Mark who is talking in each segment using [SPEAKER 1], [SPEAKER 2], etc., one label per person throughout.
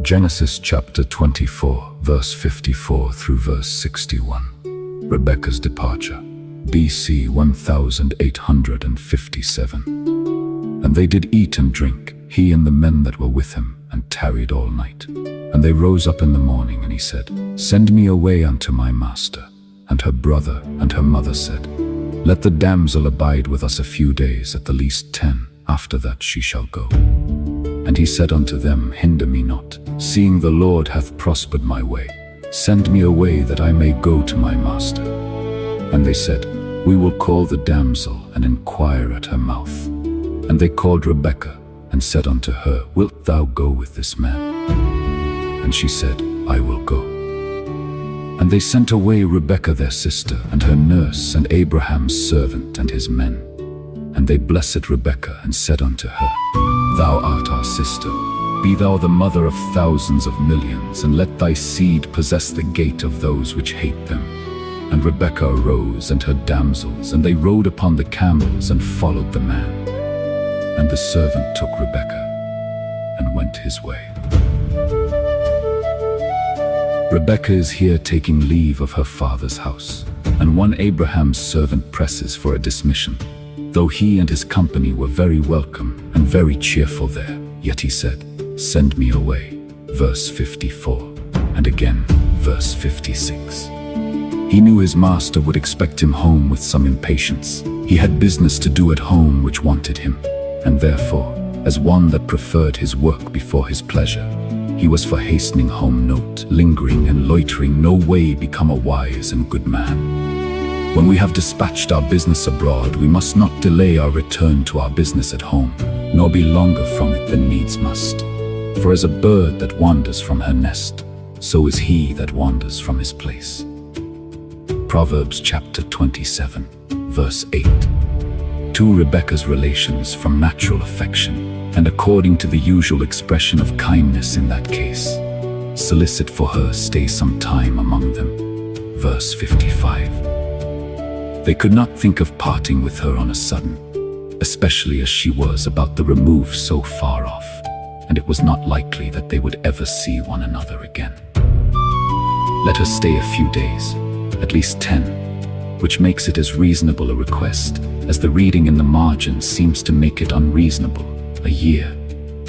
[SPEAKER 1] Genesis chapter 24, verse 54 through verse 61. Rebekah's departure, BC 1857. And they did eat and drink, he and the men that were with him, and tarried all night. And they rose up in the morning, and he said, Send me away unto my master. And her brother and her mother said, Let the damsel abide with us a few days, at the least 10, after that she shall go. And he said unto them, Hinder me not, seeing the Lord hath prospered my way. Send me away that I may go to my master. And they said, We will call the damsel, and inquire at her mouth. And they called Rebekah, and said unto her, Wilt thou go with this man? And she said, I will go. And they sent away Rebekah their sister, and her nurse, and Abraham's servant, and his men. And they blessed Rebekah, and said unto her, Thou art our sister, be thou the mother of thousands of millions, and let thy seed possess the gate of those which hate them. And Rebekah arose, and her damsels, and they rode upon the camels, and followed the man. And the servant took Rebekah, and went his way. Rebekah is here taking leave of her father's house, and one Abraham's servant presses for a dismission. Though he and his company were very welcome and very cheerful there, yet he said, Send me away. Verse 54, and again, verse 56. He knew his master would expect him home with some impatience. He had business to do at home which wanted him, and therefore, as one that preferred his work before his pleasure, he was for hastening home. Note, lingering and loitering no way become a wise and good man. When we have dispatched our business abroad, we must not delay our return to our business at home, nor be longer from it than needs must. For as a bird that wanders from her nest, so is he that wanders from his place. Proverbs chapter 27, verse 8. To Rebekah's relations from natural affection, and according to the usual expression of kindness in that case, solicit for her stay some time among them. Verse 55. They could not think of parting with her on a sudden, especially as she was about the remove so far off, and it was not likely that they would ever see one another again. Let her stay a few days, at least 10, which makes it as reasonable a request as the reading in the margin seems to make it unreasonable, a year,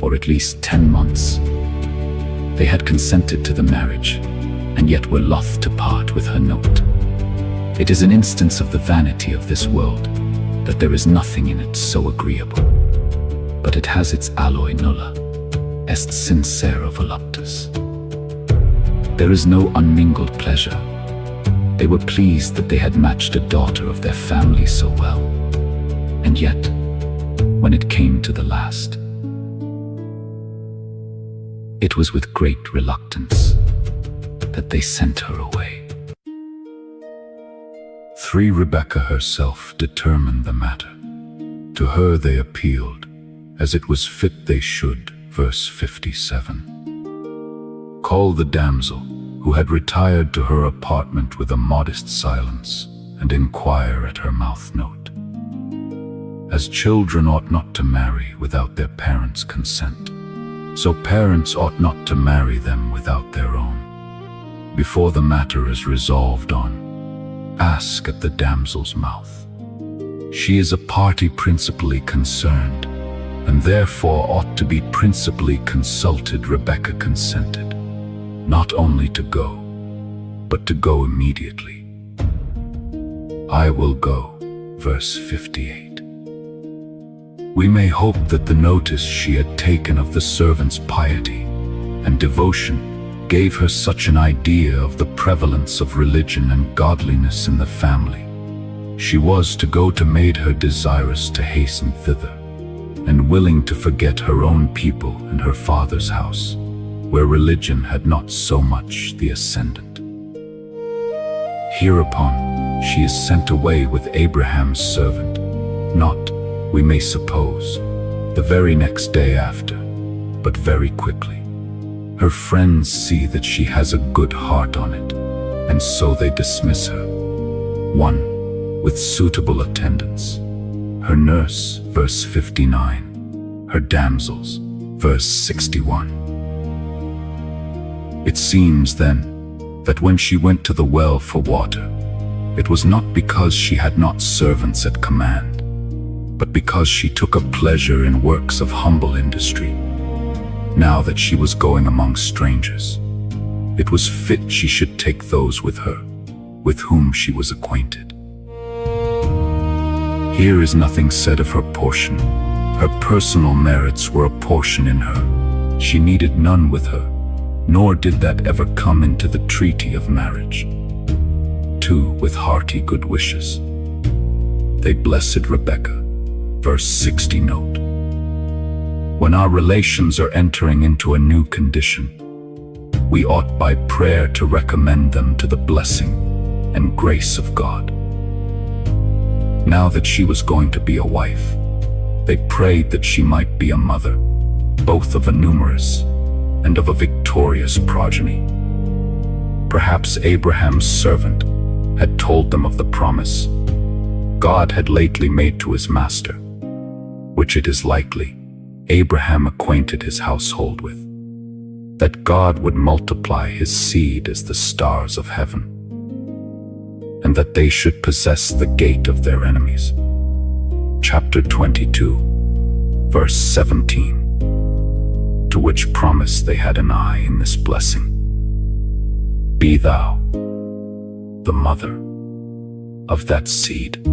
[SPEAKER 1] or at least 10 months. They had consented to the marriage, and yet were loth to part with her note. It is an instance of the vanity of this world, that there is nothing in it so agreeable, but it has its alloy nulla, est sincera voluptas. There is no unmingled pleasure. They were pleased that they had matched a daughter of their family so well, and yet, when it came to the last, it was with great reluctance that they sent her away. 3. Rebekah herself determined the matter. To her they appealed, as it was fit they should. Verse 57. Call the damsel, who had retired to her apartment with a modest silence, and inquire at her mouth. Note, as children ought not to marry without their parents' consent, so parents ought not to marry them without their own. Before the matter is resolved on, ask at the damsel's mouth. She is a party principally concerned, and therefore ought to be principally consulted. Rebekah consented, not only to go, but to go immediately. I will go. Verse 58. We may hope that the notice she had taken of the servant's piety and devotion gave her such an idea of the prevalence of religion and godliness in the family. She was to go to made her desirous to hasten thither, and willing to forget her own people and her father's house, where religion had not so much the ascendant. Hereupon she is sent away with Abraham's servant, not, we may suppose, the very next day after, but very quickly. Her friends see that she has a good heart on it, and so they dismiss her. 1. With suitable attendants. Her nurse, verse 59. Her damsels, verse 61. It seems, then, that when she went to the well for water, it was not because she had not servants at command, but because she took a pleasure in works of humble industry. Now that she was going among strangers, it was fit she should take those with her, with whom she was acquainted. Here is nothing said of her portion. Her personal merits were a portion in her. She needed none with her, nor did that ever come into the treaty of marriage. 2. With hearty good wishes, they blessed Rebekah. Verse 60 note. When our relations are entering into a new condition, we ought by prayer to recommend them to the blessing and grace of God. Now that she was going to be a wife, they prayed that she might be a mother, both of a numerous and of a victorious progeny. Perhaps Abraham's servant had told them of the promise God had lately made to his master, which it is likely Abraham acquainted his household with, that God would multiply his seed as the stars of heaven, and that they should possess the gate of their enemies. Chapter 22, verse 17, to which promise they had an eye in this blessing. Be thou the mother of that seed.